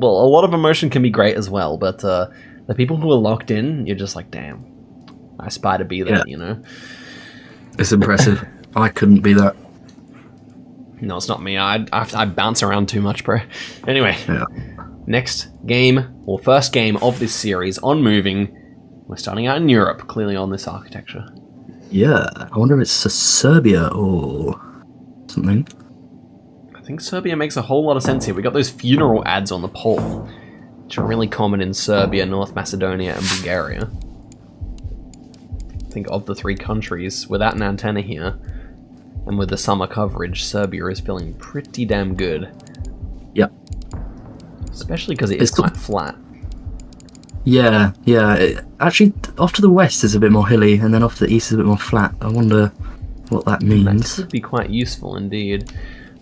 well, a lot of emotion can be great as well, but the people who are locked in, you're just like, damn, I aspire to be that, you know? It's impressive. I couldn't be that. No, it's not me. I bounce around too much, bro. Anyway, next game, or first game of this series on Moving. We're starting out in Europe, clearly on this architecture. Yeah, I wonder if it's Serbia or something. I think Serbia makes a whole lot of sense here. We got those funeral ads on the pole, which are really common in Serbia, North Macedonia, and Bulgaria. I think of the three countries, without an antenna here, and with the summer coverage, Serbia is feeling pretty damn good. Yep. Especially because it is quite flat. Yeah. Actually, off to the west is a bit more hilly, and then off to the east is a bit more flat. I wonder what that means. That could be quite useful indeed.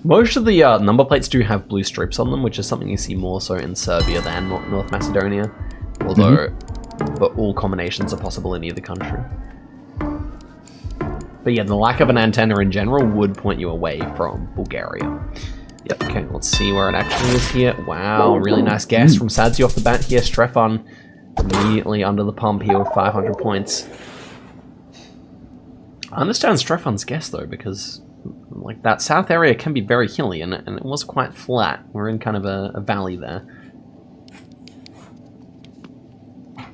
Most of the number plates do have blue strips on them, which is something you see more so in Serbia than North Macedonia. Although, but all combinations are possible in either country. But yeah, the lack of an antenna in general would point you away from Bulgaria. Yep. Okay, let's see where it actually is here. Wow, really nice guess from Sadziu off the bat here. Strefan immediately under the pump here with 500 points. I understand Strefan's guess though, because like that south area can be very hilly, and it was quite flat. We're in kind of a valley there.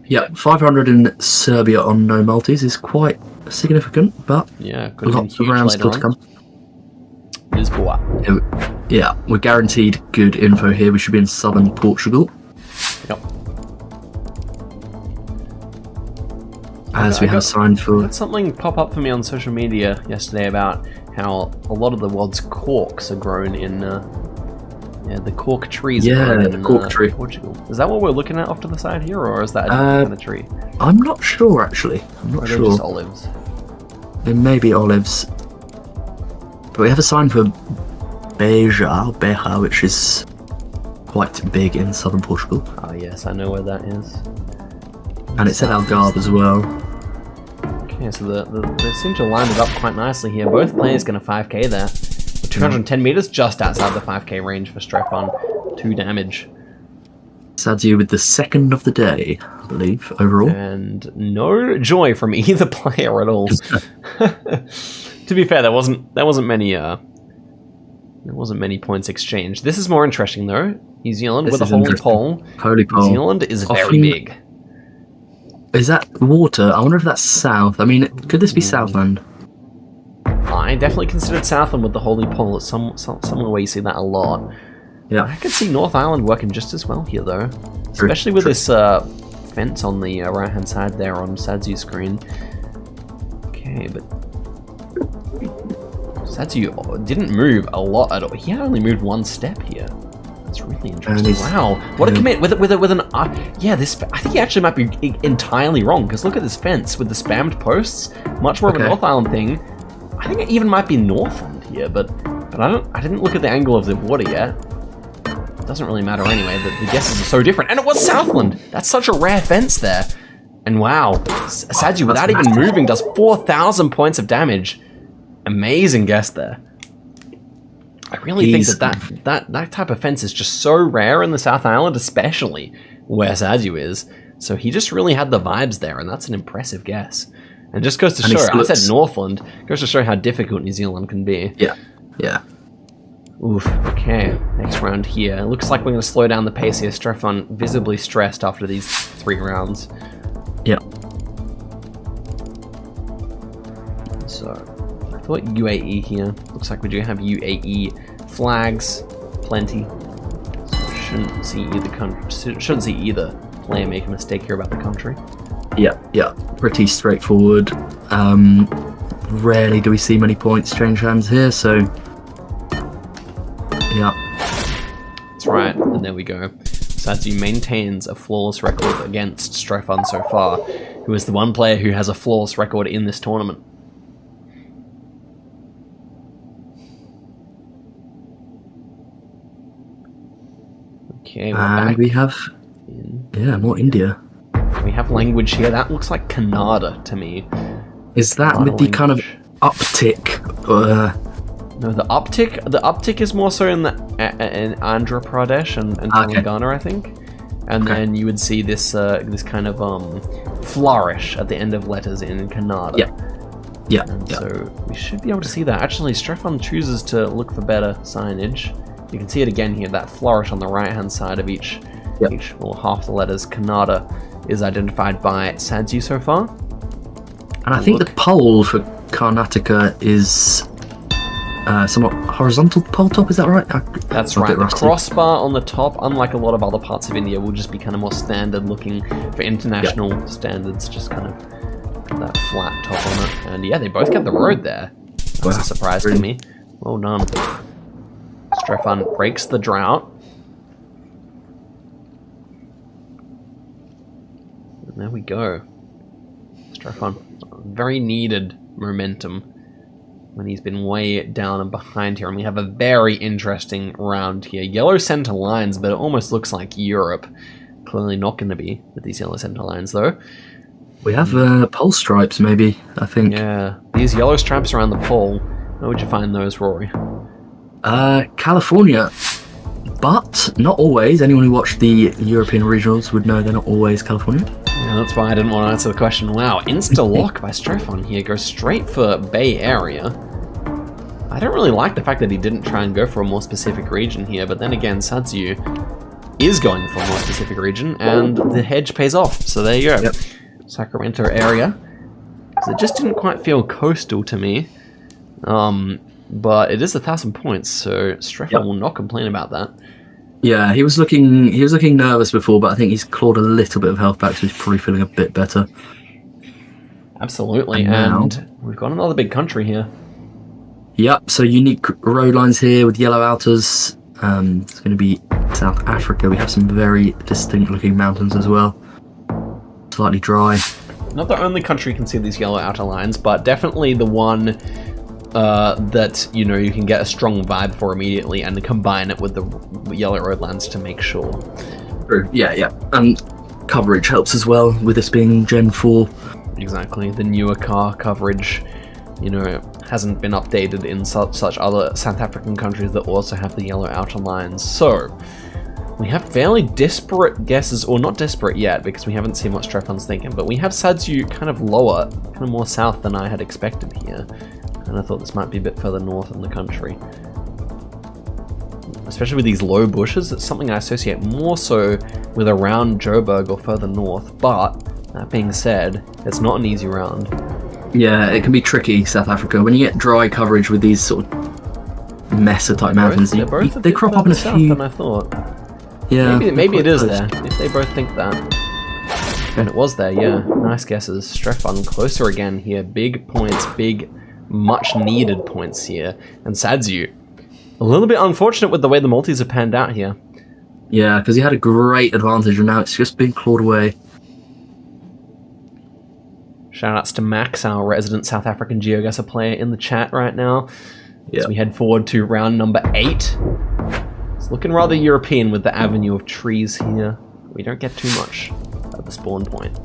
Yeah, 500 in Serbia on no multis is quite significant, but yeah, lots of rounds still to come. Lisboa. Yeah, we're guaranteed good info here. We should be in southern Portugal. Yep. As we have signed for... I had something pop up for me on social media yesterday about how a lot of the world's corks are grown in... the cork trees are grown in cork tree. Portugal. Is that what we're looking at off to the side here, or is that a different kind of tree? I'm not sure, actually. I'm not sure. Just olives? They may be olives. But we have a sign for Beja, which is quite big in southern Portugal. Ah, yes, I know where that is. And it said Algarve as well. Okay, so they seem to line it up quite nicely here. Both players get a 5k there. 210 meters, just outside the 5k range for Strefan. 2 damage. Sadziu with the second of the day, I believe, overall. And no joy from either player at all. To be fair, there wasn't many points exchanged. This is more interesting though. New Zealand with a holy pole. Holy pole. New Zealand is very big. Is that water? I wonder if that's south. I mean, could this be Southland? I definitely considered Southland with the holy pole. It's somewhere where you see that a lot. Yeah. I could see North Island working just as well here though. Especially with this fence on the right hand side there on Sadziu's screen. Okay, but Sadziu didn't move a lot at all. He only moved 1 step here. That's really interesting. Wow, what a commit with an this I think he actually might be entirely wrong, because look at this fence with the spammed posts. Much more of a North Island thing. I think it even might be Northland here, but I didn't look at the angle of the water yet. It doesn't really matter anyway. The guesses are so different, and it was Southland. That's such a rare fence there. And wow, Sadziu without even moving does 4,000 points of damage. Amazing guess there. I really think that type of fence is just so rare in the South Island, especially where Sadziu is. So he just really had the vibes there, and that's an impressive guess. And just goes to show, I said Northland, goes to show how difficult New Zealand can be. Yeah. Oof, okay, next round here. It looks like we're going to slow down the pace here. Strefan visibly stressed after these 3 rounds. Yeah. So, I thought UAE here. Looks like we do have UAE flags, plenty. So shouldn't see either player make a mistake here about the country. Yeah, pretty straightforward. Rarely do we see many points change hands here, so yeah. That's right, and there we go. Sadziu maintains a flawless record against Strefan so far, who is the one player who has a flawless record in this tournament. Okay, and we have more India. We have language here. That looks like Kannada to me. Is that with the kind of uptick No, the uptick is more so in in Andhra Pradesh and Telangana, I think. And then you would see this this kind of flourish at the end of letters in Kannada. So we should be able to see that. Actually, Strefan chooses to look for better signage. You can see it again here, that flourish on the right-hand side of each half the letters. Kannada is identified by Sadziu so far. And I think the pole for Karnataka is somewhat horizontal pole top, is that right? That's right. The crossbar on the top, unlike a lot of other parts of India, will just be kind of more standard looking for international standards, just kind of that flat top on it. And yeah, they both get the road there. That's a surprise to me. Well done. Strefan breaks the drought. And there we go. Strefan, very needed momentum when he's been way down and behind here. And we have a very interesting round here. Yellow center lines, but it almost looks like Europe. Clearly not going to be with these yellow center lines, though. We have pole stripes, maybe, I think. Yeah, these yellow stripes around the pole. Where would you find those, Rory? California. But not always. Anyone who watched the European regionals would know they're not always California. Yeah, that's why I didn't want to answer the question. Wow, insta-lock by Strefan here. Goes straight for Bay Area. I don't really like the fact that he didn't try and go for a more specific region here, but then again, Sadziu is going for a more specific region, and the hedge pays off. So there you go. Yep. Sacramento area. Because it just didn't quite feel coastal to me. But it is 1,000 points, so Strefan will not complain about that. Yeah, he was looking nervous before, but I think he's clawed a little bit of health back, so he's probably feeling a bit better. Absolutely, and we've got another big country here. Yep, so unique road lines here with yellow outers. It's going to be South Africa. We have some very distinct looking mountains as well. Slightly dry. Not the only country you can see these yellow outer lines, but definitely the one that, you know, you can get a strong vibe for immediately and combine it with the yellow road lines to make sure. True. Yeah. And coverage helps as well, with this being Gen 4. Exactly. The newer car coverage, you know, hasn't been updated in such other South African countries that also have the yellow outer lines. So we have fairly disparate guesses, or not disparate yet, because we haven't seen what Strefan's thinking, but we have Sadziu kind of lower, kind of more south than I had expected here. And I thought this might be a bit further north in the country. Especially with these low bushes, it's something I associate more so with around Joburg or further north, but that being said, it's not an easy round. Yeah, it can be tricky, South Africa. When you get dry coverage with these sort of mesa type mountains, they crop up in a few... than I thought. Yeah, maybe it is there, if they both think that. And it was there, yeah. Nice guesses. Strefan closer again here. Big points, big, much needed points here. And Sadziu, a little bit unfortunate with the way the multis have panned out here. Yeah, because he had a great advantage and now it's just been clawed away. Shoutouts to Max, our resident South African GeoGuessr player in the chat right now. Yeah. As we head forward to round number 8. It's looking rather European with the avenue of trees here. We don't get too much at the spawn point.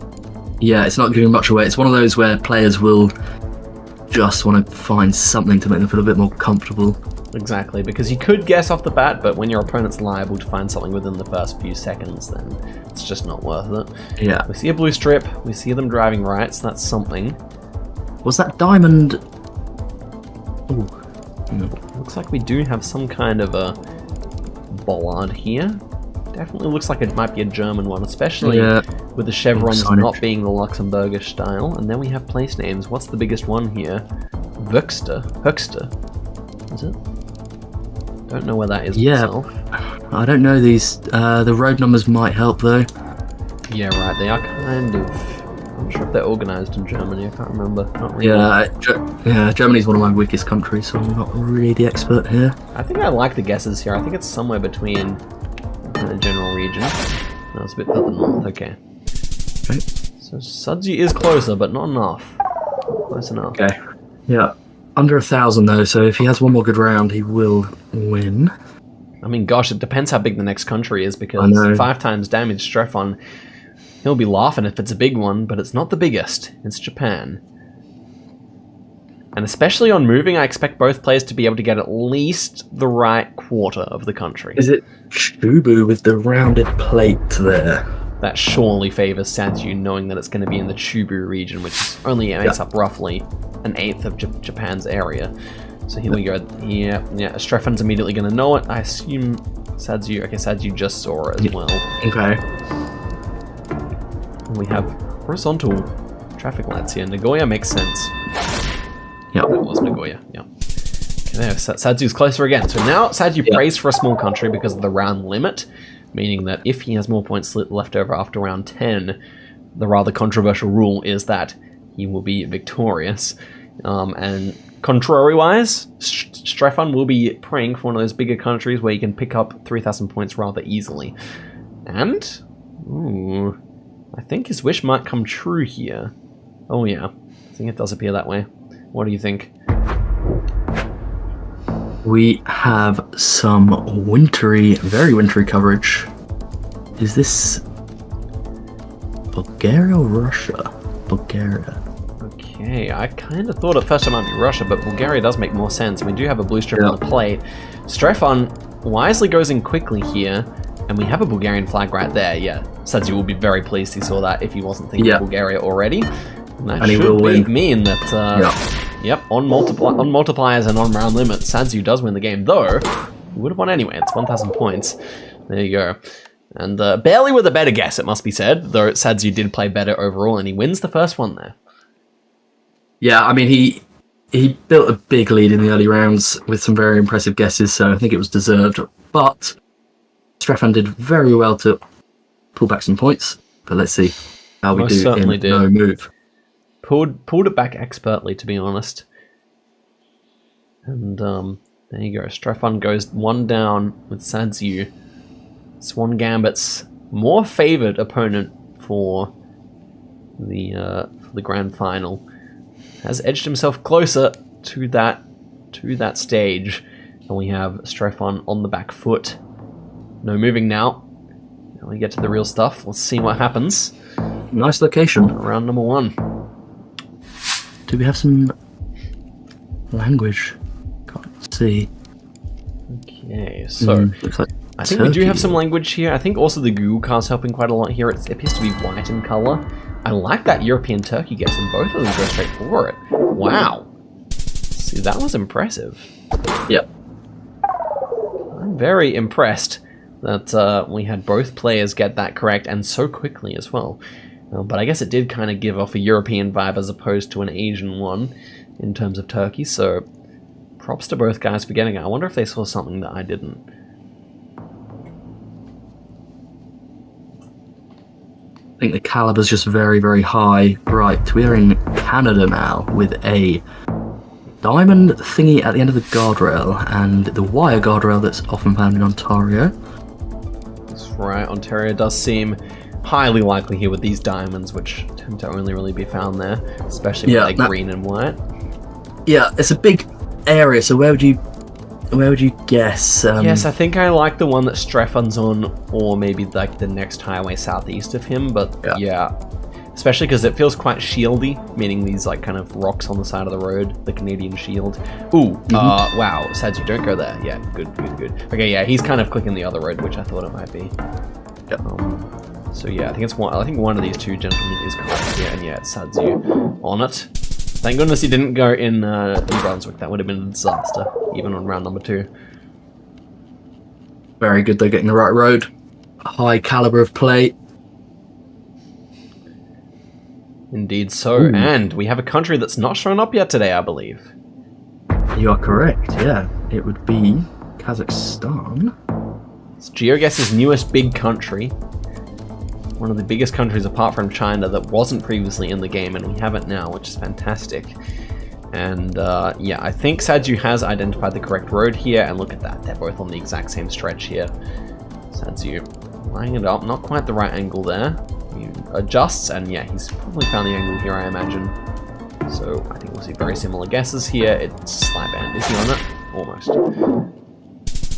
Yeah, it's not giving much away. It's one of those where players will just want to find something to make them feel a bit more comfortable. Exactly, because you could guess off the bat, but when your opponent's liable to find something within the first few seconds, then it's just not worth it. Yeah. We see a blue strip, we see them driving right, so that's something. Was that diamond... Ooh. No. Looks like we do have some kind of a bollard here. Definitely looks like it might be a German one, especially with the chevrons not being the Luxembourgish style. And then we have place names. What's the biggest one here? Höchster. Is it? Don't know where that is myself. I don't know these. The road numbers might help though. Yeah, right. They are kind of... I'm not sure if they're organised in Germany. I can't remember. Not really. Yeah, Germany's one of my weakest countries, so I'm not really the expert here. I think I like the guesses here. I think it's somewhere between the general region. No, it's a bit further north. Okay. So Sadziu is closer, but not enough. Close enough. Okay. Yeah. Under 1,000 though, so if he has one more good round, he will win. I mean, gosh, it depends how big the next country is, because 5 times damage Strefan, he'll be laughing if it's a big one, but it's not the biggest. It's Japan. And especially on moving, I expect both players to be able to get at least the right quarter of the country. Is it Chubu with the rounded plate there? That surely favors Sadziu, knowing that it's going to be in the Chubu region, which is only makes up roughly an eighth of Japan's area. So here we go. Yeah, Strefan's immediately going to know it. I assume Sadziu. Okay, Sadziu just saw it as well. Okay. And we have horizontal traffic lights here. Nagoya makes sense. Yeah, it was Nagoya. Yeah. Okay, there. Sadziu's closer again. So now Sadziu prays for a small country because of the round limit, meaning that if he has more points left over after round 10, the rather controversial rule is that he will be victorious. And contrary-wise, Strefan will be praying for one of those bigger countries where he can pick up 3,000 points rather easily. And, ooh, I think his wish might come true here. Oh yeah, I think it does appear that way. What do you think? We have some wintry, very wintry coverage. Is this Bulgaria or Russia? Bulgaria. Okay, I kind of thought at first it might be Russia, but Bulgaria does make more sense. We do have a blue strip on the plate. Strefan wisely goes in quickly here, and we have a Bulgarian flag right there. Yeah, Sadziu will be very pleased he saw that if he wasn't thinking Bulgaria already. And that should mean that, yep, on multipliers and on round limit, Sadziu does win the game, though he would have won anyway. It's 1,000 points. There you go. And barely with a better guess, it must be said, though Sadziu did play better overall, and he wins the first one there. Yeah, I mean, he built a big lead in the early rounds with some very impressive guesses, so I think it was deserved. But Strefan did very well to pull back some points. But let's see how we do in no move. Pulled it back expertly, to be honest. And there you go. Strefan goes one down with Sadziu. Swan Gambit's more favoured opponent for the grand final has edged himself closer to that stage, and we have Strefan on the back foot. No moving now. Now we get to the real stuff. Let's see what happens. Nice location. Round number 1. Do we have some language? Can't see. Okay, so looks like I think we do have some language here. I think also the Google card's helping quite a lot here. It appears to be white in colour. I like that European Turkey guess, and both of them go straight for it. Wow. See, that was impressive. Yep. I'm very impressed that we had both players get that correct, and so quickly as well. But I guess it did kind of give off a European vibe as opposed to an Asian one in terms of Turkey, so props to both guys for getting it. I wonder if they saw something that I didn't. I think the caliber's just very, very high. Right, we're in Canada now with a diamond thingy at the end of the guardrail and the wire guardrail that's often found in Ontario. That's right, Ontario does seem highly likely here with these diamonds, which tend to only really be found there, especially when they're green and white. Yeah, it's a big area, so where would you guess? Yes, I think I like the one that Strefan's on, or maybe like the next highway southeast of him, but yeah. Especially because it feels quite shieldy, meaning these like kind of rocks on the side of the road, the Canadian shield. Ooh, wow, Sadziu, don't go there. Yeah, good. Okay, yeah, he's kind of clicking the other road, which I thought it might be. So yeah, I think one of these two gentlemen is correct here, and yeah, it's Sadziu on it. Thank goodness he didn't go in New Brunswick. That would have been a disaster, even on round number 2. Very good, they're getting the right road. High caliber of play. Indeed so, and we have a country that's not shown up yet today, I believe. You are correct, yeah. It would be Kazakhstan. It's GeoGuessr's newest big country. One of the biggest countries apart from China that wasn't previously in the game, and we have it now, which is fantastic. And yeah, I think Sadziu has identified the correct road here, and look at that, they're both on the exact same stretch here. Sadziu lining it up, not quite the right angle there. He adjusts, and yeah, he's probably found the angle here, I imagine. So I think we'll see very similar guesses here. It's slight band. Is he on it? Almost. Here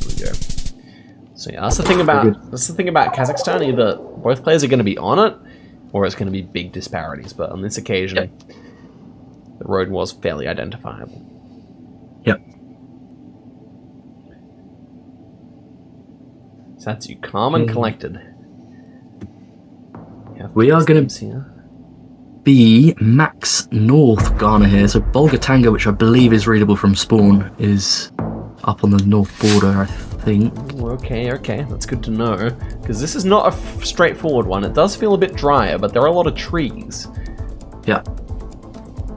we go. So yeah, that's the thing about Kazakhstan. Either both players are going to be on it, or it's going to be big disparities. But on this occasion, the road was fairly identifiable. Yep. Sadziu, calm and collected. We are going to be Max North Ghana here. So Bulga Tango, which I believe is readable from spawn, is up on the north border, I think. Ooh, okay, that's good to know. Because this is not a straightforward one. It does feel a bit drier, but there are a lot of trees. Yeah.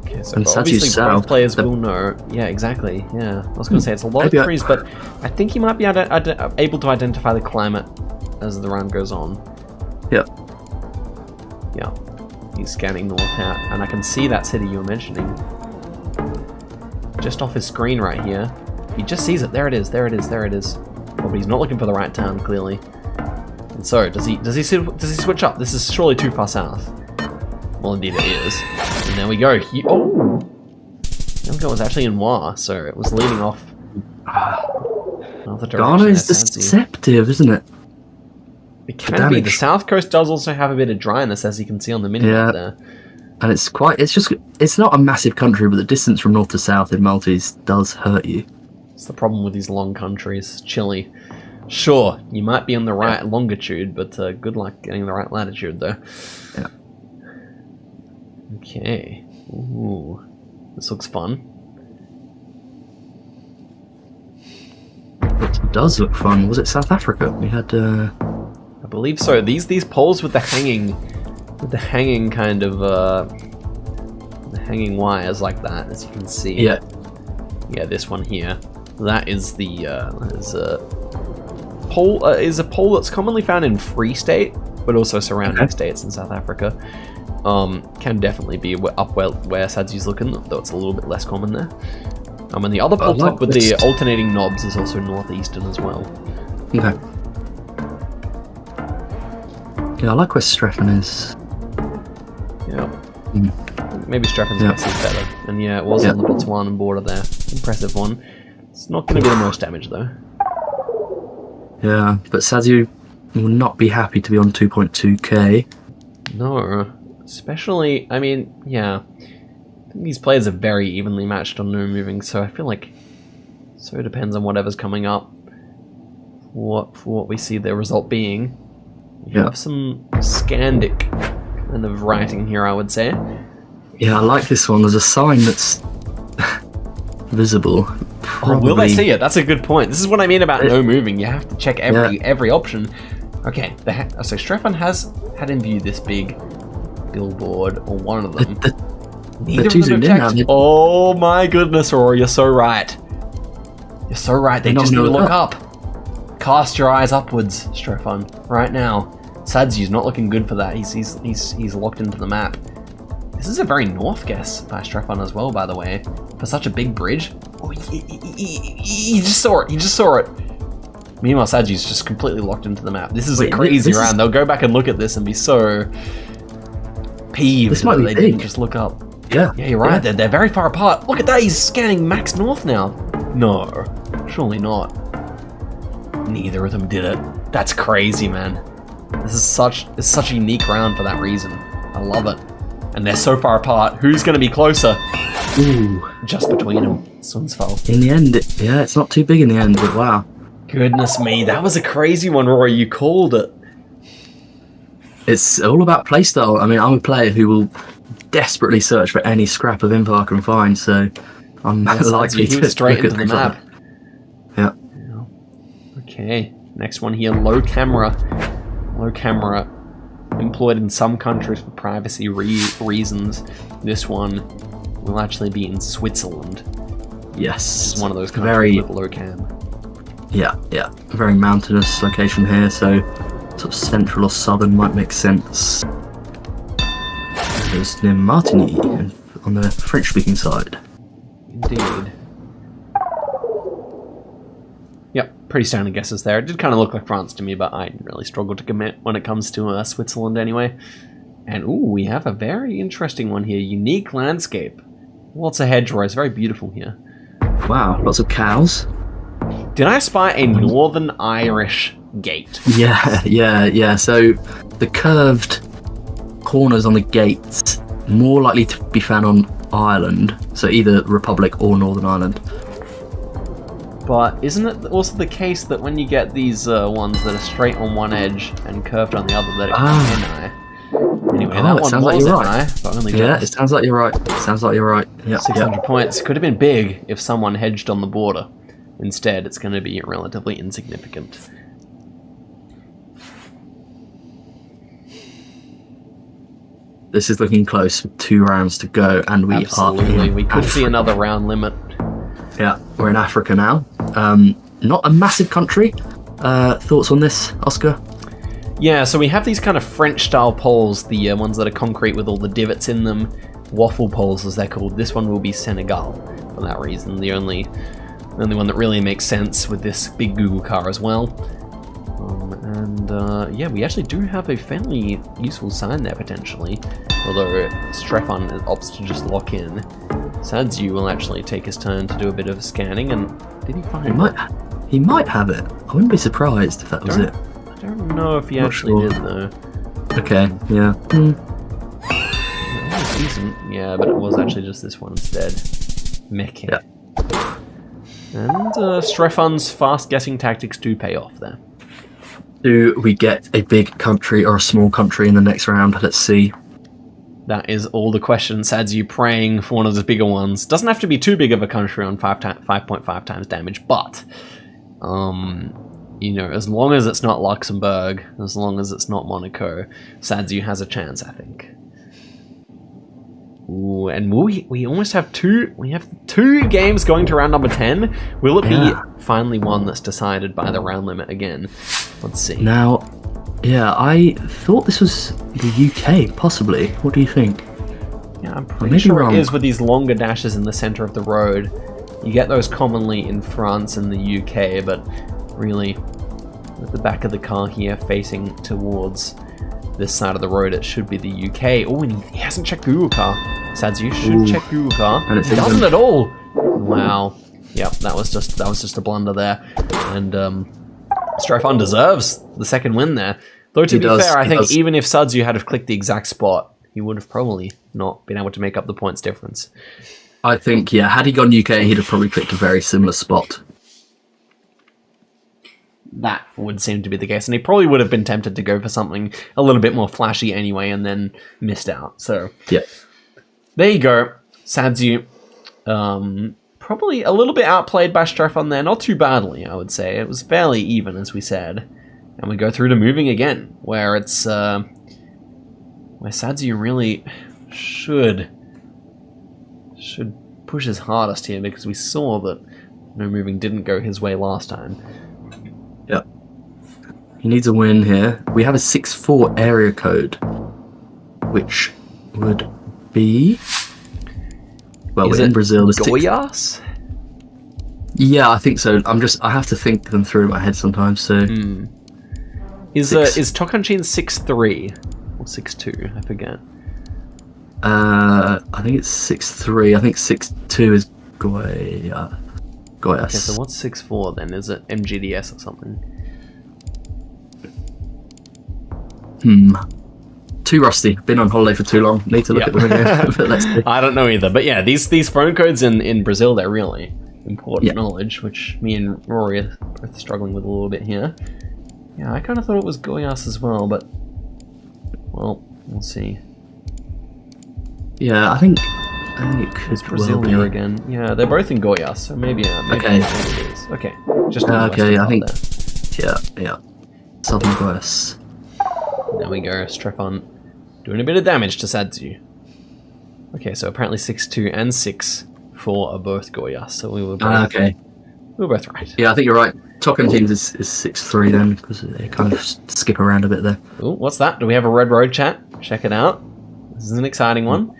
Okay, so And obviously south, both players will know. Yeah, exactly. Yeah, I was going to say it's a lot of trees, but I think he might be able to identify the climate as the round goes on. Yeah. Yeah. He's scanning north out, and I can see that city you were mentioning. Just off his screen right here. He just sees it. There it is. Oh, but he's not looking for the right town, clearly. And so, does he switch up? This is surely too far south. Well, indeed it is. And there we go. That was actually in Wa, so it was leading off another direction. Ghana is deceptive, isn't it? It can be. The south coast does also have a bit of dryness, as you can see on the mini-map there. And it's not a massive country, but the distance from north to south in Maltese does hurt you. It's the problem with these long countries. Chile. Sure, you might be on the right longitude, but good luck getting the right latitude, though. Yeah. Okay. Ooh. This looks fun. It does look fun. Was it South Africa? We had... I believe so. These poles with the hanging kind of the hanging wires like that, as you can see. Yeah. Yeah, this one here. That is the pole is a pole that's commonly found in Free State, but also surrounding states in South Africa. Can definitely be up where Sadziu's looking, though it's a little bit less common there. And the other pole top with the alternating knobs is also northeastern as well. Okay. Yeah, I like where Strefan is. Yeah. Maybe Strefan's guess is better. And yeah, it was on the Botswana border there. Impressive one. It's not going to be the most damage though. Yeah, but Sadziu will not be happy to be on 2.2k. No. Especially, I mean, yeah. I think these players are very evenly matched on no moving, so I feel like it depends on whatever's coming up for what we see the result being. You have some Scandic kind of writing here, I would say. Yeah, I like this one. There's a sign that's visible. Oh, will they see it? That's a good point. This is what I mean about no moving. You have to check every option. Okay, so Strefan has had in view this big billboard, or one of them. Neither of them have checked. Oh my goodness, Rory, you're so right. You're so right. They just need to look up. Cast your eyes upwards, Strefan, right now. Sadziu's not looking good for that. He's locked into the map. This is a very north guess by Strefan as well, by the way, for such a big bridge. Oh, he just saw it. He just saw it. Meanwhile, Sadziu's just completely locked into the map. This is a crazy round. They'll go back and look at this and be so peeved that they didn't just look up. Yeah. Yeah, you're right. They're very far apart. Look at that. He's scanning max north now. No, surely not. Neither of them did it. That's crazy, man. This is such a unique round for that reason. I love it. And they're so far apart. Who's going to be closer? Ooh. Just between them. This one's fell. In the end, it's not too big in the end, but wow. Goodness me, that was a crazy one, Roy. You called it. It's all about playstyle. I mean, I'm a player who will desperately search for any scrap of info I can find, so I'm likely to straight into the map. Yeah. Okay, next one here, low camera. Low camera, employed in some countries for privacy reasons. This one will actually be in Switzerland. Yes. This is one of those countries with low cam. Yeah. Very mountainous location here, so sort of central or southern might make sense. It's near Martigny on the French-speaking side. Indeed. Yep, pretty standard guesses there. It did kind of look like France to me, but I didn't really struggle to commit when it comes to Switzerland anyway. And ooh, we have a very interesting one here. Unique landscape. Lots of hedgerows. Very beautiful here. Wow, lots of cows. Did I spy a Northern Irish gate? Yeah. So the curved corners on the gates more likely to be found on Ireland, so either Republic or Northern Ireland. But isn't it also the case that when you get these ones that are straight on one edge and curved on the other, that it can be NI? Anyway, that one sounds was like you're NI, right. but only Yeah, just. it sounds like you're right. Sounds like you're right. Yep, 600 points. Could have been big if someone hedged on the border. Instead, it's going to be relatively insignificant. This is looking close with 2 rounds to go, and we Absolutely. are. We could see another round limit. Yeah, we're in Africa now. Not a massive country. Thoughts on this, Oscar? Yeah, so we have these kind of French-style poles, the ones that are concrete with all the divots in them. Waffle poles, as they're called. This one will be Senegal, for that reason. The only one that really makes sense with this big Google car as well. Yeah, we actually do have a fairly useful sign there, potentially. Although Strefan opts to just lock in. Sadziu will actually take his turn to do a bit of scanning, and did he find it? He might have it. I wouldn't be surprised if that was it. I don't know if he actually did, though. Okay, yeah. That was decent. Yeah, but it was actually just this one instead. Mecca. Yeah. And Strefan's fast guessing tactics do pay off there. Do we get a big country or a small country in the next round? Let's see. That is all the question. Sadziu praying for one of the bigger ones. Doesn't have to be too big of a country on 5.5 times damage, but you know, as long as it's not Luxembourg, as long as it's not Monaco, Sadziu has a chance, I think. Ooh, and we almost have two games going to round number 10. Will it be finally one that's decided by the round limit again? Let's see. Now, yeah, I thought this was the UK, possibly. What do you think? Yeah, I'm pretty sure it is with these longer dashes in the center of the road. You get those commonly in France and the UK, but really, with the back of the car here facing towards this side of the road, it should be the UK. Oh, and he hasn't checked Google Car. Sadziu should check Google Car. And it doesn't at all. Wow. Yep, that was just a blunder there. And Strefan deserves the second win there. Though to be fair, I think even if Sadziu had have clicked the exact spot, he would have probably not been able to make up the points difference. I think, yeah, had he gone UK, he'd have probably clicked a very similar spot. That would seem to be the case, and he probably would have been tempted to go for something a little bit more flashy anyway, and then missed out. So, yeah, there you go. Sadziu, probably a little bit outplayed by Strefan there, not too badly, I would say. It was fairly even, as we said. And we go through to moving again, where it's where Sadziu really should push his hardest here, because we saw that no moving didn't go his way last time. Yeah. He needs a win here. We have a 6-4 area code, which would be... Well, is in it Brazil... Goiás? Yeah, I think so. I have to think them through in my head sometimes, so... Is Tocantins 6-3 or 6-2? I forget. I think it's 6-3. I think 6-2 is Goiás. Okay, so what's 6-4 then? Is it MGDS or something? Too rusty. Been on holiday for too long. Need to look at them again. But let's see. I don't know either. But yeah, these phone codes in Brazil, they're really important knowledge, which me and Rory are both struggling with a little bit here. Yeah, I kind of thought it was Goiás as well, but well, we'll see. Yeah, I think it could Brazil here again. Yeah, they're both in Goiás, so maybe okay. It is. Okay, just okay. I think yeah. Southern Goiás. There we go. Strefan doing a bit of damage to Sadziu. Okay, so apparently 6-2 and 6-4 are both Goiás, so we were both we were both right. Yeah, I think you're right. Tocantins is 6-3 then, because they kind of skip around a bit there. Oh, what's that? Do we have a red road chat? Check it out. This is an exciting one.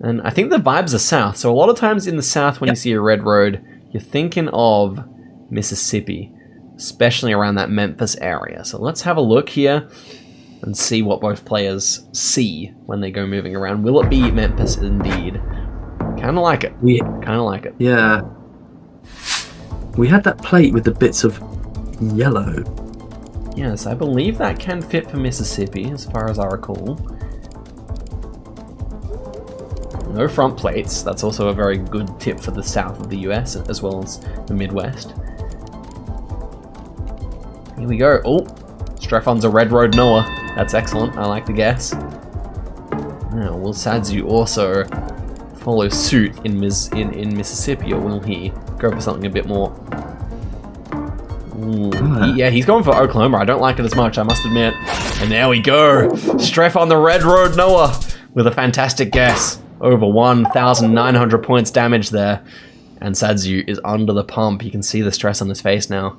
And I think the vibes are south. So a lot of times in the south when you see a red road, you're thinking of Mississippi, especially around that Memphis area. So let's have a look here and see what both players see when they go moving around. Will it be Memphis indeed? Kind of like it. Kind of like it. Yeah. We had that plate with the bits of yellow. Yes, I believe that can fit for Mississippi, as far as I recall. No front plates. That's also a very good tip for the south of the US as well as the Midwest. Here we go. Oh, Strefan's a Red Road Noah. That's excellent. I like the guess. Now, will Sadziu also follow suit in Mississippi, or will he go for something a bit more? Yeah, he's going for Oklahoma. I don't like it as much, I must admit. And there we go. Strefan the Red Road Noah with a fantastic guess. Over 1,900 points damage there. And Sadziu is under the pump. You can see the stress on his face now.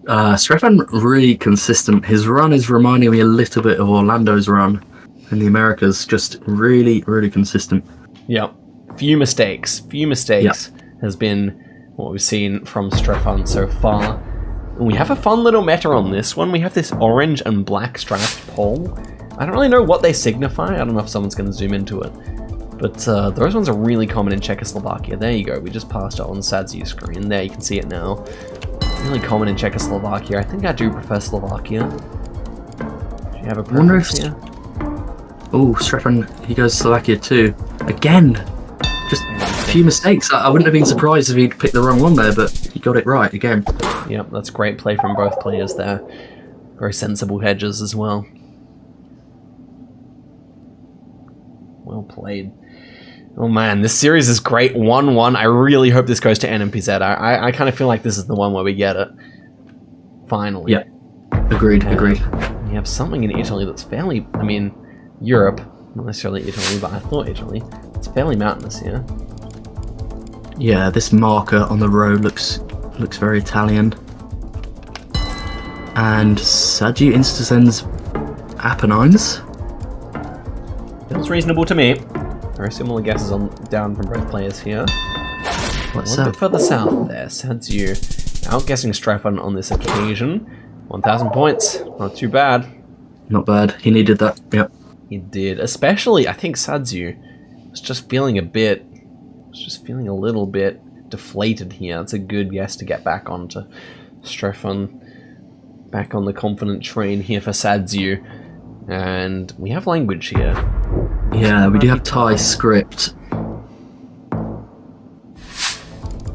Strefan really consistent. His run is reminding me a little bit of Orlando's run in the Americas. Just really, really consistent. Yep. Few mistakes. Yep. Has been what we've seen from Strefan so far. And we have a fun little meta on this one. We have this orange and black striped pole. I don't really know what they signify. I don't know if someone's going to zoom into it. But those ones are really common in Czechoslovakia. There you go. We just passed it on Sadziu's screen. There, you can see it now. Really common in Czechoslovakia. I think I do prefer Slovakia. Do you have a preference here? Oh, Strefan, he goes Slovakia too. Again! Just a few mistakes. I wouldn't have been surprised if he'd picked the wrong one there, but he got it right again. Yep, that's great play from both players there. Very sensible hedges as well. Well played. Oh man, this series is great. 1-1. I really hope this goes to NMPZ. I kind of feel like this is the one where we get it. Finally. Yeah. Agreed. We have something in Italy that's fairly, I mean, Europe. Not necessarily Italy, but I thought Italy. It's fairly mountainous here. Yeah, this marker on the road looks very Italian. And Sadziu insta-sends Apennines. Feels reasonable to me. Very similar guesses down from both players here. What's a little bit further south there. Sadziu outguessing Strefan on this occasion. 1,000 points. Not too bad. Not bad. He needed that. Yep. He did. Especially, I think Sadziu was just feeling a little bit deflated here. That's a good guess to get back onto Strefan. Back on the confident train here for Sadziu. And we have language here. Yeah, we do have Thai script.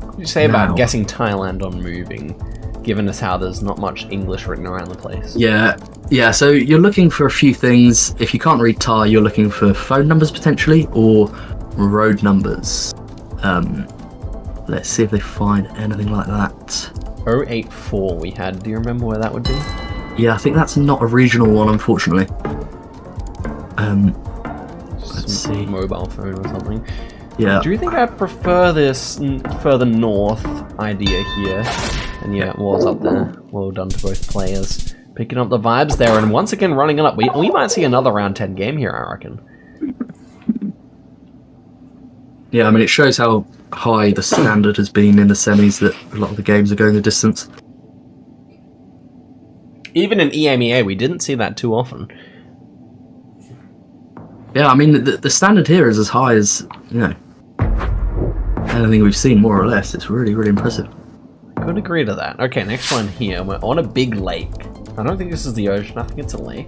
What do you say about guessing Thailand on moving, given as how there's not much English written around the place? Yeah, so you're looking for a few things. If you can't read Thai, you're looking for phone numbers potentially, or road numbers. Let's see if they find anything like that. 084 we had. Do you remember where that would be? Yeah, I think that's not a regional one, unfortunately. Let's see. Mobile phone or something. Yeah. Do you think I prefer this further north idea here? And yeah, it was up there. Well done to both players. Picking up the vibes there, and once again running it up. We might see another round 10 game here, I reckon. Yeah, I mean, it shows how high the standard has been in the semis that a lot of the games are going the distance. Even in EMEA, we didn't see that too often. Yeah, I mean, the standard here is as high as, anything we've seen, more or less. It's really, really impressive. I could agree to that. Okay, next one here. We're on a big lake. I don't think this is the ocean. I think it's a lake.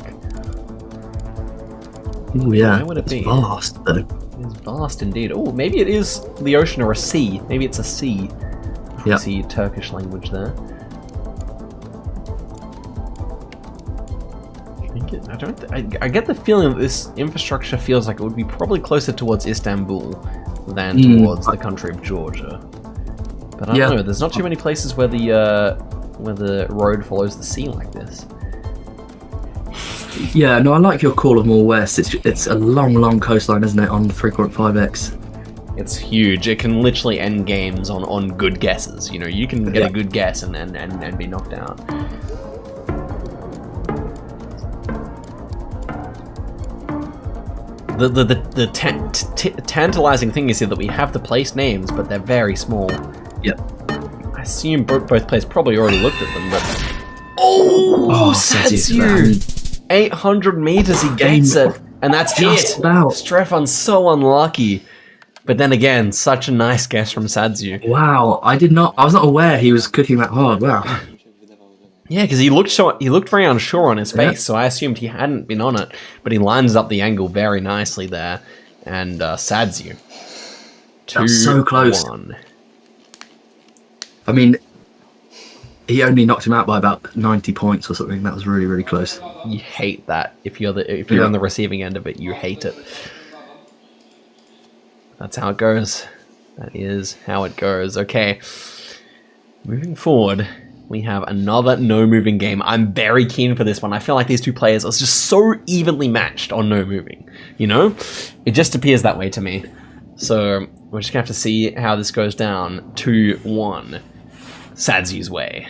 Oh, yeah. Where would it be? It's vast, though. It's vast indeed. Oh, maybe it is the ocean or a sea. Maybe it's a sea. Yeah. See Turkish language there. I get the feeling that this infrastructure feels like it would be probably closer towards Istanbul than towards the country of Georgia. But I don't know. There's not too many places where the road follows the sea like this. Yeah, no, I like your call of more west. It's a long coastline, isn't it, on 3.5x? It's huge. It can literally end games on good guesses. You know, you can get a good guess and be knocked out. The tantalizing thing is here that we have the place names, but they're very small. Yep. I assume both players probably already looked at them, but... Oh, Sadziu! 800 meters, he gets it. And that's just it. About. Strefan's so unlucky. But then again, such a nice guess from Sadziu. Wow, I was not aware he was cooking that hard. Wow. Yeah, because he looked very unsure on his face, so I assumed he hadn't been on it. But he lines up the angle very nicely there, and Sadziu. That was so close. 2-1. I mean, he only knocked him out by about 90 points or something. That was really, really close. You hate that. If you're on the receiving end of it, you hate it. That's how it goes. That is how it goes. Okay. Moving forward, we have another no-moving game. I'm very keen for this one. I feel like these two players are just so evenly matched on no-moving. You know? It just appears that way to me. So, we're just going to have to see how this goes down. 2-1. Sadziu's way.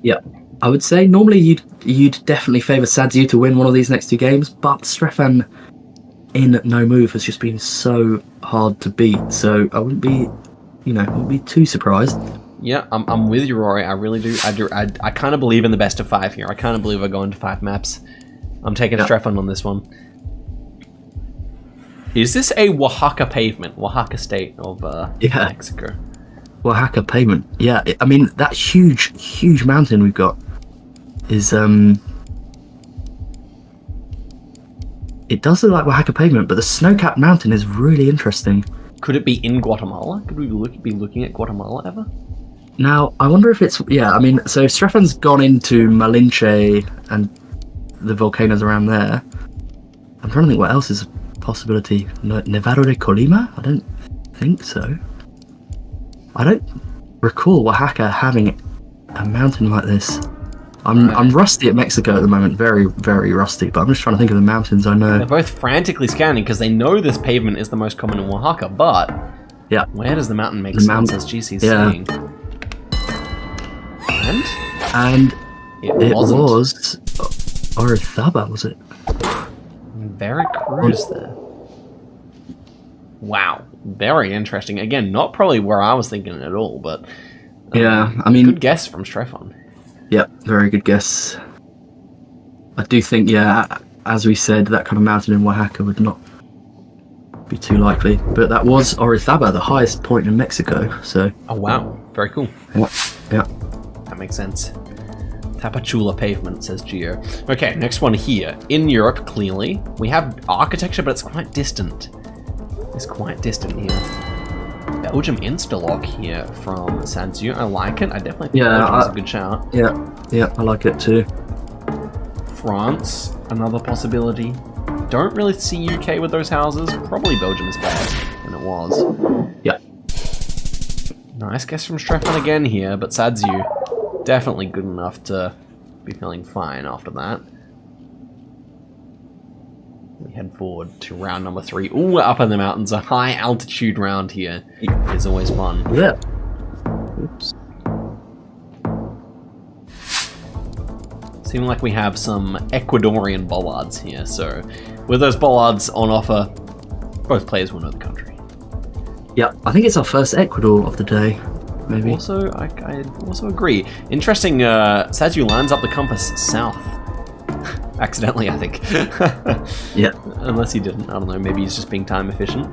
Yeah. I would say normally you'd definitely favour Sadziu to win one of these next two games, but Strefan in no move has just been so hard to beat. So I wouldn't be too surprised. Yeah, I'm with you, Rory. I really do. I kind of believe in the best of 5 here. I kind of believe we're going to 5 maps. I'm taking Strefan on this one. Is this a Oaxaca pavement? Oaxaca state of Mexico. Oaxaca pavement. Yeah, I mean, that huge mountain we've got is... It does look like Oaxaca pavement, but the snow-capped mountain is really interesting. Could it be in Guatemala? Could we be looking at Guatemala ever? Now, I wonder if it's... Yeah, I mean, so Strefan's gone into Malinche and the volcanoes around there. I'm trying to think what else is a possibility. Nevado de Colima? I don't think so. I don't recall Oaxaca having a mountain like this. I'm rusty at Mexico at the moment, very, very rusty, but I'm just trying to think of the mountains I know. They're both frantically scanning because they know this pavement is the most common in Oaxaca, but yeah, where does the mountain make sense, as GC's saying? And it was wasn't. Orizaba, was it? Veracruz there. Wow, very interesting. Again, not probably where I was thinking at all, but yeah, I mean, good guess from Strefan. Yep, very good guess. I do think, yeah, as we said, that kind of mountain in Oaxaca would not be too likely. But that was Orizaba, the highest point in Mexico. So. Oh wow, very cool. Yeah. That makes sense. Tapachula pavement, says Geo. Okay, next one here. In Europe, clearly. We have architecture, but it's quite distant. It's quite distant here. Belgium Instalock here from Sadziu. I like it. I definitely think Belgium's a good shout. Yeah, I like it too. France, another possibility. Don't really see UK with those houses. Probably Belgium is better than it was. Yeah. Nice guess from Strefan again here, but Sadziu definitely good enough to be feeling fine after that. We head forward to round number 3. Ooh, we're up in the mountains. A high altitude round here is always fun. Yeah. Oops. Seeming like we have some Ecuadorian bollards here. So with those bollards on offer, both players will know the country. Yeah, I think it's our first Ecuador of the day. Maybe. Also, I also agree. Interesting, Sadziu lines up the compass south. Accidentally, I think. Yeah. Unless he didn't. I don't know. Maybe he's just being time efficient.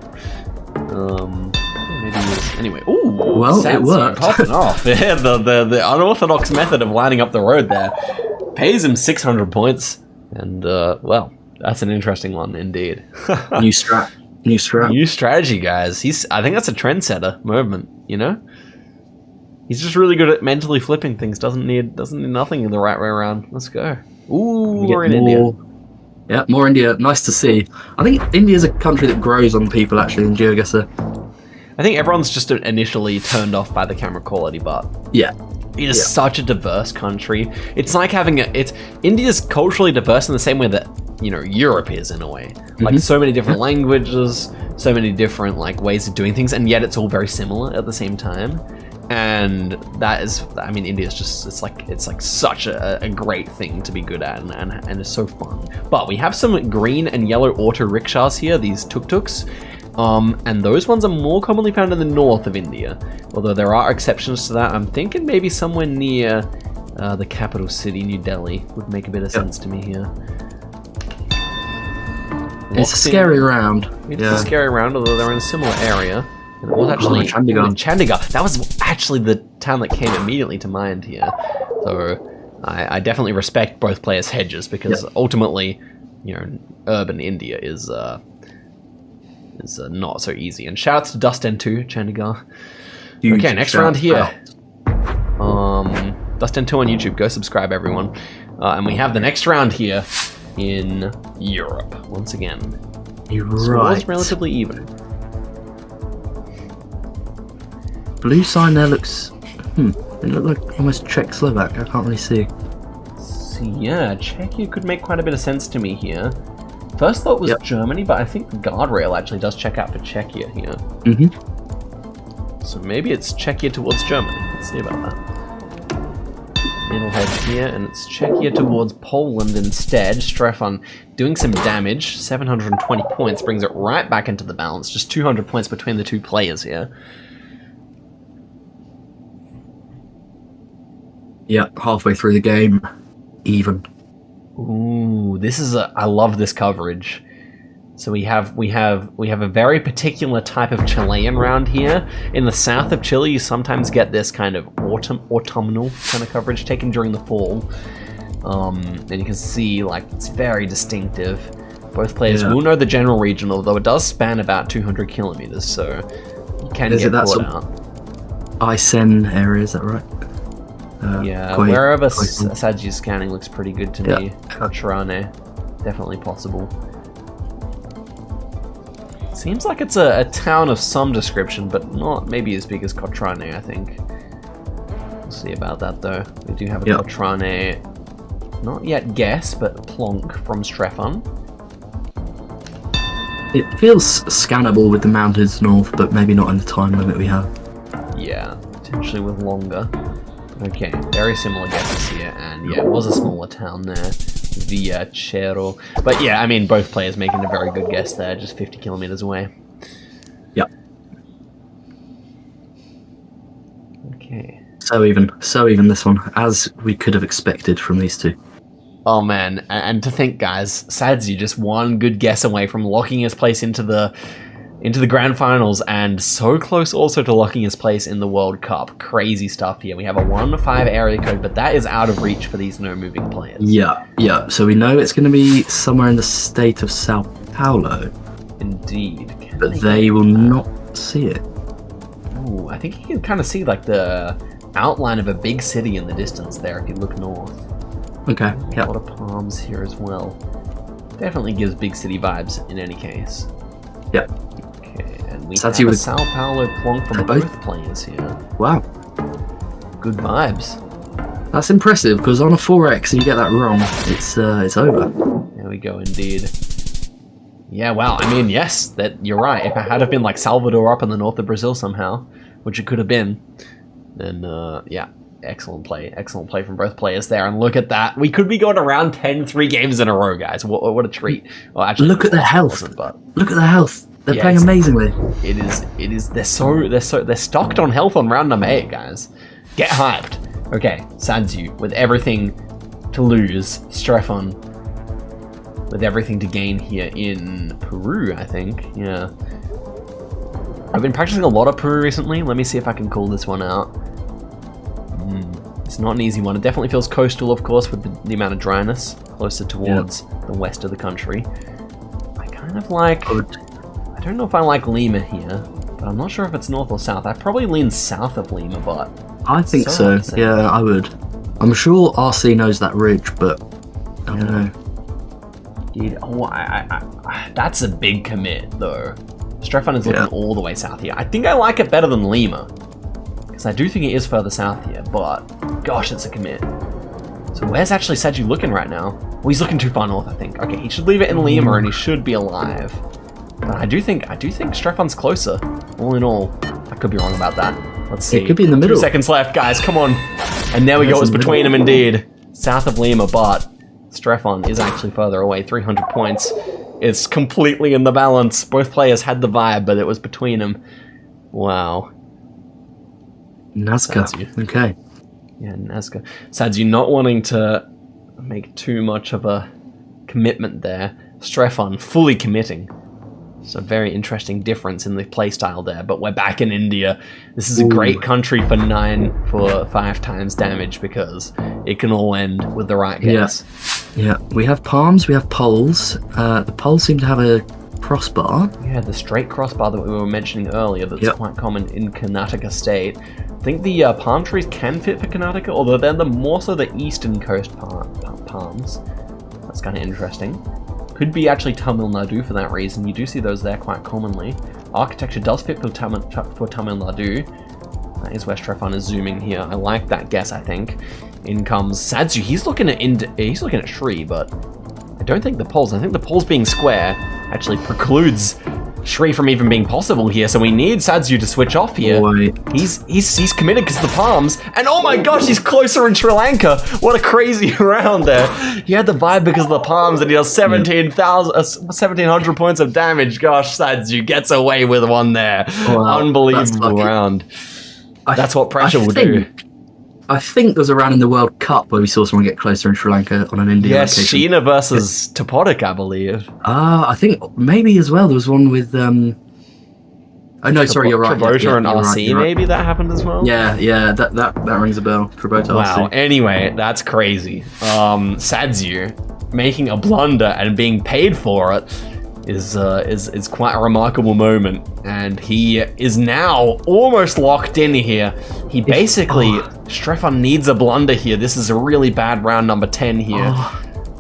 Maybe he is. Anyway. Ooh. Well, it worked. Popping off. Yeah, the unorthodox method of lining up the road there pays him 600 points. And, well, that's an interesting one indeed. New strat. New strategy, guys. I think that's a trendsetter movement, you know? He's just really good at mentally flipping things. Doesn't need nothing in the right way around. Let's go. Ooh, we're in India. Yeah, more India. Nice to see. I think India's a country that grows on people, actually, in GeoGuessr. I think everyone's just initially turned off by the camera quality, but yeah, it is such a diverse country. It's like having India's culturally diverse in the same way that, you know, Europe is in a way. Like so many different languages, so many different like ways of doing things, and yet it's all very similar at the same time. And that is, I mean, India's just, it's like such a great thing to be good at, and it's so fun. But we have some green and yellow auto rickshaws here, these tuk-tuks. And those ones are more commonly found in the north of India. Although there are exceptions to that. I'm thinking maybe somewhere near the capital city, New Delhi, would make a bit of sense to me here. It's a scary round. It's a scary round, although they're in a similar area. And it was actually in Chandigarh. That was actually the town that came immediately to mind here. So I definitely respect both players' hedges because ultimately, urban India is not so easy. And shouts to Dustin too, Chandigarh. Okay, next round here. Dustin 2 on YouTube. Go subscribe, everyone. And we have the next round here in Europe once again. You're So right. it was relatively even. Blue sign there looks. It looked like almost Czech-Slovak. I can't really see. So yeah, Czechia could make quite a bit of sense to me here. First thought was Germany, but I think the guardrail actually does check out for Czechia here. So maybe it's Czechia towards Germany. Let's see about that. Middle hedge here, and it's Czechia towards Poland instead. Strefan doing some damage. 720 points brings it right back into the balance. Just 200 points between the two players here. Yeah, halfway through the game, even. Ooh, this is I love this coverage. So we have a very particular type of Chilean round here. In the south of Chile, you sometimes get this kind of autumnal kind of coverage taken during the fall. And you can see, like, it's very distinctive. Both players will know the general region, although it does span about 200 kilometers, so you can get caught out. Isen area, is that right? Wherever Sadziu's scanning looks pretty good to me. Kachrane, definitely possible. Seems like it's a town of some description, but not maybe as big as Kachrane, I think. We'll see about that, though. We do have a Kachrane, not yet guess, but plonk from Strefan. It feels scannable with the mountains north, but maybe not in the time limit we have. Yeah, potentially with longer. Okay, very similar guesses here, and yeah, it was a smaller town there. Via Chero. But yeah, I mean, both players making a very good guess there, just 50 kilometers away. Yep. Okay. So even this one, as we could have expected from these two. Oh man, and to think, guys, Sadziu just one good guess away from locking his place into the grand finals, and so close also to locking his place in the World Cup. Crazy stuff here. We have a 1-5 area code, but that is out of reach for these no-moving players. Yeah. So we know it's going to be somewhere in the state of Sao Paulo. Indeed. But they will not see it. Ooh, I think you can kind of see like the outline of a big city in the distance there if you look north. Okay, A lot of palms here as well. Definitely gives big city vibes in any case. Yep. And we Sadziu have a with Sao Paulo plonk from both players here. Wow. Good vibes. That's impressive, because on a 4x and you get that wrong, it's over. There we go, indeed. Yeah, wow, I mean, yes, that you're right. If it had have been like Salvador up in the north of Brazil somehow, which it could have been, then yeah, excellent play from both players there. And look at that, we could be going around 10 3 games in a row, guys. What a treat. Well, actually, look at their health. Look at their health. They're playing amazingly. It is. They're stocked on health on round number 8, guys. Get hyped. Okay, Sadziu with everything to lose. Strefan with everything to gain here in Peru, I think. Yeah. I've been practicing a lot of Peru recently. Let me see if I can call this one out. It's not an easy one. It definitely feels coastal, of course, with the amount of dryness closer towards the west of the country. I kind of like... I don't know if I like Lima here, but I'm not sure if it's north or south. I probably lean south of Lima, but... I think so. Yeah, I would. I'm sure RC knows that ridge, but I don't know. Dude, that's a big commit, though. Strefan is looking all the way south here. I think I like it better than Lima, because I do think it is further south here, but gosh, it's a commit. So where's actually Sadziu looking right now? Well, he's looking too far north, I think. Okay, he should leave it in Lima, and he should be alive. But I do think Strefan's closer. All in all, I could be wrong about that. Let's see. It could be in the middle. 2 seconds left, guys. Come on. And there we go. It's between them, indeed. South of Lima, but Strefan is actually further away. 300 points. It's completely in the balance. Both players had the vibe, but it was between them. Wow. Nazca. Sadziu. Okay. Yeah, Nazca. Sadziu not wanting to make too much of a commitment there. Strefan fully committing. So very interesting difference in the playstyle there, but we're back in India. This is a great country for 5 times damage because it can all end with the right guess. Yeah, we have palms, we have poles. The poles seem to have a crossbar. Yeah, the straight crossbar that we were mentioning earlier that's quite common in Karnataka state. I think the palm trees can fit for Karnataka, although they're more so the eastern coast palms. That's kind of interesting. Could be actually Tamil Nadu for that reason. You do see those there quite commonly. Architecture does fit for Tamil Nadu. That is where Strefan is zooming here. I like that guess, I think. In comes Sadziu. He's looking at Shri, but I don't think the poles. I think the poles being square actually precludes Shri from even being possible here, so we need Sadziu to switch off here. He's committed because of the palms, and oh my gosh, he's closer in Sri Lanka. What a crazy round there. He had the vibe because of the palms, and he does 1,700 points of damage. Gosh, Sadziu gets away with one there. Wow, unbelievable round. That's what pressure will do. I think there was a round in the World Cup where we saw someone get closer in Sri Lanka on an Indian location. Sheena versus Topotic, I believe. I think maybe as well. There was one with... Oh, no, sorry, you're right. Trabota and RC, maybe that happened as well? Yeah, that rings a bell. Trabota, wow, RC. Anyway, that's crazy. Sadziu making a blunder and being paid for it is quite a remarkable moment, and he is now almost locked in here. He basically, Strefan needs a blunder here. This is a really bad round number 10 here.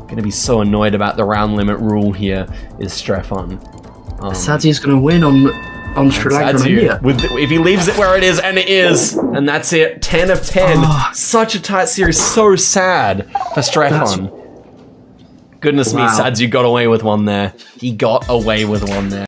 Gonna be so annoyed about the round limit rule here is Strefan. Sadziu's gonna win on Sri Lanka and India. If he leaves it where it is, and it is, and that's it, 10 of 10. Such a tight series, so sad for Strefan. Goodness me, Sadziu got away with one there. He got away with one there.